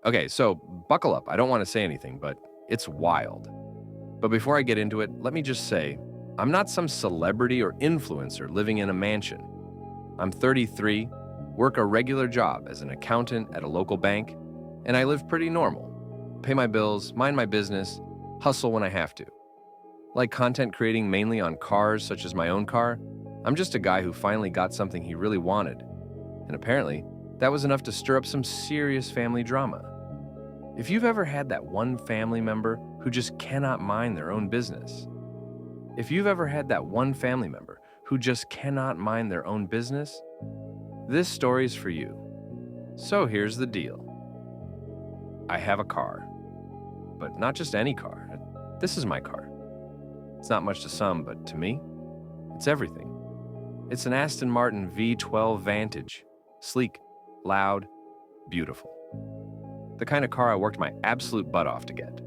Okay, so buckle up. I don't want to say anything, but it's wild. But before I get into it, let me just say I'm not some celebrity or influencer living in a mansion. I'm 33, work a regular job as an accountant at a local bank, and I live pretty normal. Pay my bills, mind my business, hustle when I have to. Like content creating mainly on cars, such as my own car, I'm just a guy who finally got something he really wanted. And apparently, that was enough to stir up some serious family drama. If you've ever had that one family member who just cannot mind their own business, if you've ever had that one family member who just cannot mind their own business, this story's for you. So here's the deal. I have a car, but not just any car. This is my car. It's not much to some, but to me, it's everything. It's an Aston Martin V12 Vantage. Sleek, loud, beautiful. The kind of car I worked my absolute butt off to get.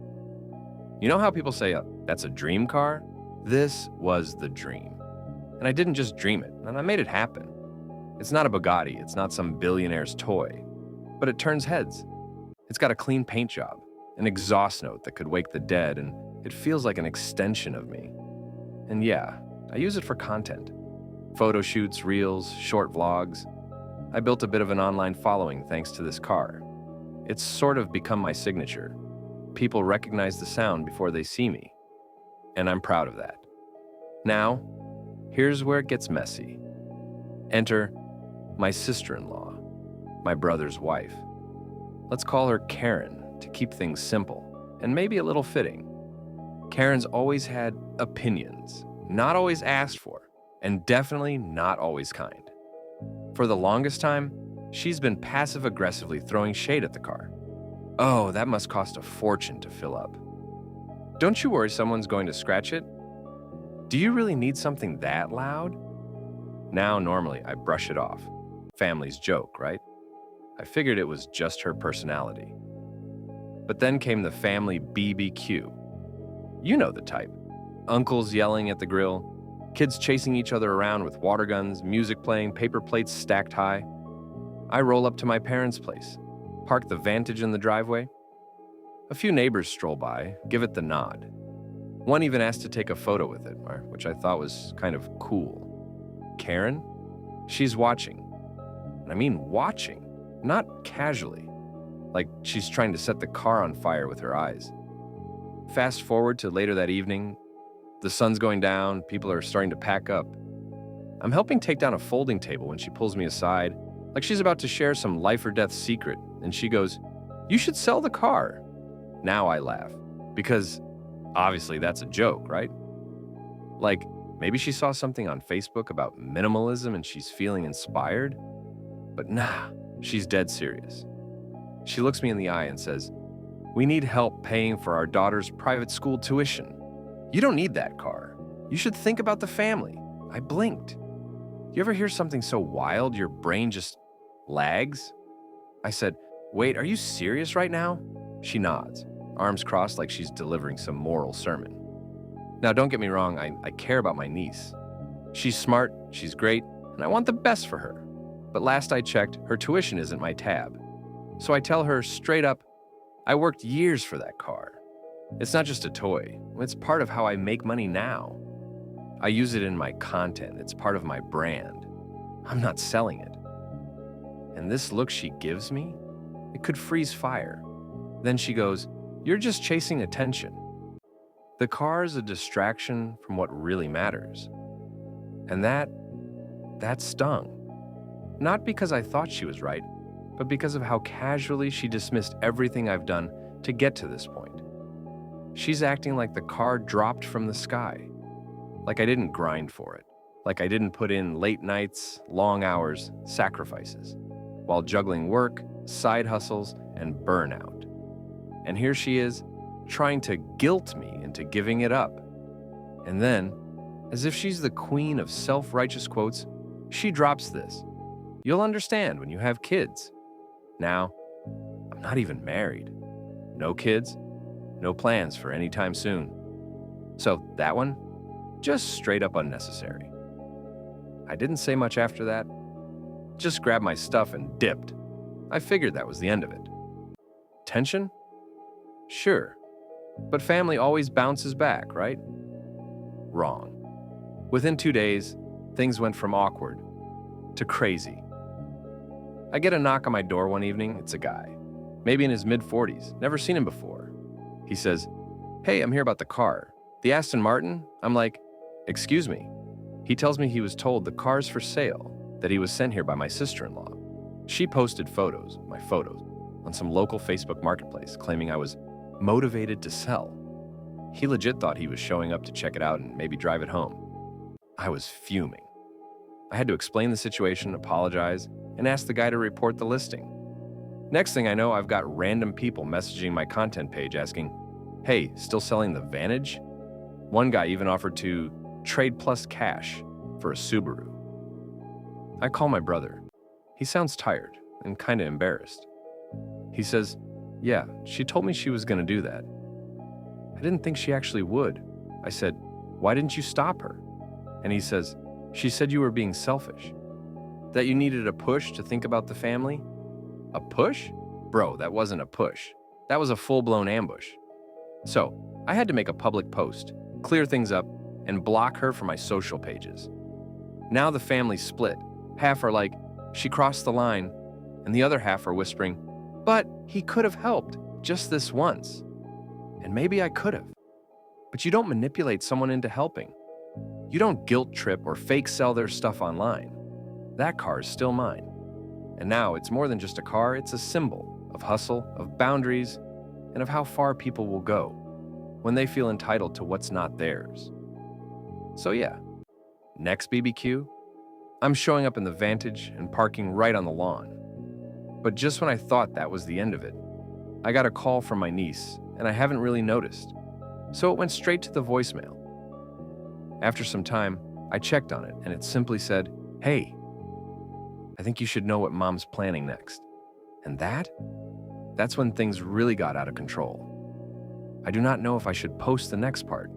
You know how people say, that's a dream car? This was the dream. And I didn't just dream it, and I made it happen. It's not a Bugatti, it's not some billionaire's toy, but it turns heads. It's got a clean paint job, an exhaust note that could wake the dead, and it feels like an extension of me. And yeah, I use it for content. Photo shoots, reels, short vlogs. I built a bit of an online following thanks to this car. It's sort of become my signature. People recognize the sound before they see me, and I'm proud of that. Now, here's where it gets messy. Enter my sister-in-law, my brother's wife. Let's call her Karen to keep things simple and maybe a little fitting. Karen's always had opinions, not always asked for, and definitely not always kind. For the longest time, she's been passive-aggressively throwing shade at the car. Oh, that must cost a fortune to fill up. Don't you worry someone's going to scratch it? Do you really need something that loud? Now, normally, I brush it off. Family's joke, right? I figured it was just her personality. But then came the family BBQ. You know the type. Uncles yelling at the grill, kids chasing each other around with water guns, music playing, paper plates stacked high. I roll up to my parents' place, park the Vantage in the driveway. A few neighbors stroll by, give it the nod. One even asked to take a photo with it, which I thought was kind of cool. Karen? She's watching. And I mean watching, not casually, like she's trying to set the car on fire with her eyes. Fast forward to later that evening, the sun's going down, people are starting to pack up. I'm helping take down a folding table when she pulls me aside, like she's about to share some life or death secret, and she goes, "You should sell the car." Now I laugh, because obviously that's a joke, right? Like, maybe she saw something on Facebook about minimalism and she's feeling inspired? But nah, she's dead serious. She looks me in the eye and says, "We need help paying for our daughter's private school tuition. You don't need that car. You should think about the family." I blinked. You ever hear something so wild your brain just lags? I said, "Wait, are you serious right now?" She nods, arms crossed like she's delivering some moral sermon. Now, don't get me wrong, I care about my niece. She's smart, she's great, and I want the best for her. But last I checked, her tuition isn't my tab. So I tell her straight up, I worked years for that car. It's not just a toy, it's part of how I make money now. I use it in my content, it's part of my brand. I'm not selling it. And this look she gives me, it could freeze fire. Then she goes, "You're just chasing attention." The car is a distraction from what really matters. And that stung. Not because I thought she was right, but because of how casually she dismissed everything I've done to get to this point. She's acting like the car dropped from the sky. Like I didn't grind for it. Like I didn't put in late nights, long hours, sacrifices, while juggling work, side hustles, and burnout. And here she is, trying to guilt me into giving it up. And then, as if she's the queen of self-righteous quotes, she drops this. "You'll understand when you have kids." Now, I'm not even married. No kids, no plans for any time soon. So that one, just straight up unnecessary. I didn't say much after that. Just grabbed my stuff and dipped. I figured that was the end of it. attention? Sure. But family always bounces back, right? Wrong. Within 2 days, things went from awkward to crazy. I get a knock on my door one evening. It's a guy, maybe in his mid-40s, never seen him before. He says, "Hey, I'm here about the car. The Aston Martin?" I'm like, "Excuse me." He tells me he was told the car's for sale, that he was sent here by my sister-in-law. She posted photos, my photos, on some local Facebook marketplace, claiming I was motivated to sell. He legit thought he was showing up to check it out and maybe drive it home. I was fuming. I had to explain the situation, apologize, and ask the guy to report the listing. Next thing I know, I've got random people messaging my content page asking, "Hey, still selling the Vantage?" One guy even offered to trade plus cash for a Subaru. I call my brother. He sounds tired and kind of embarrassed. He says, "Yeah, she told me she was going to do that." I didn't think she actually would. I said, "Why didn't you stop her?" And he says, "She said you were being selfish. That you needed a push to think about the family." A push? Bro, that wasn't a push. That was a full-blown ambush. So, I had to make a public post, clear things up, and block her from my social pages. Now the family's split. Half are like, "She crossed the line," and the other half are whispering, "But he could have helped just this once." And maybe I could have. But you don't manipulate someone into helping. You don't guilt trip or fake sell their stuff online. That car is still mine. And now it's more than just a car, it's a symbol of hustle, of boundaries, and of how far people will go when they feel entitled to what's not theirs. So yeah, next BBQ, I'm showing up in the Vantage and parking right on the lawn. But just when I thought that was the end of it, I got a call from my niece, and I haven't really noticed. So it went straight to the voicemail. After some time, I checked on it, and it simply said, "Hey, I think you should know what Mom's planning next." And that's when things really got out of control. I do not know if I should post the next part,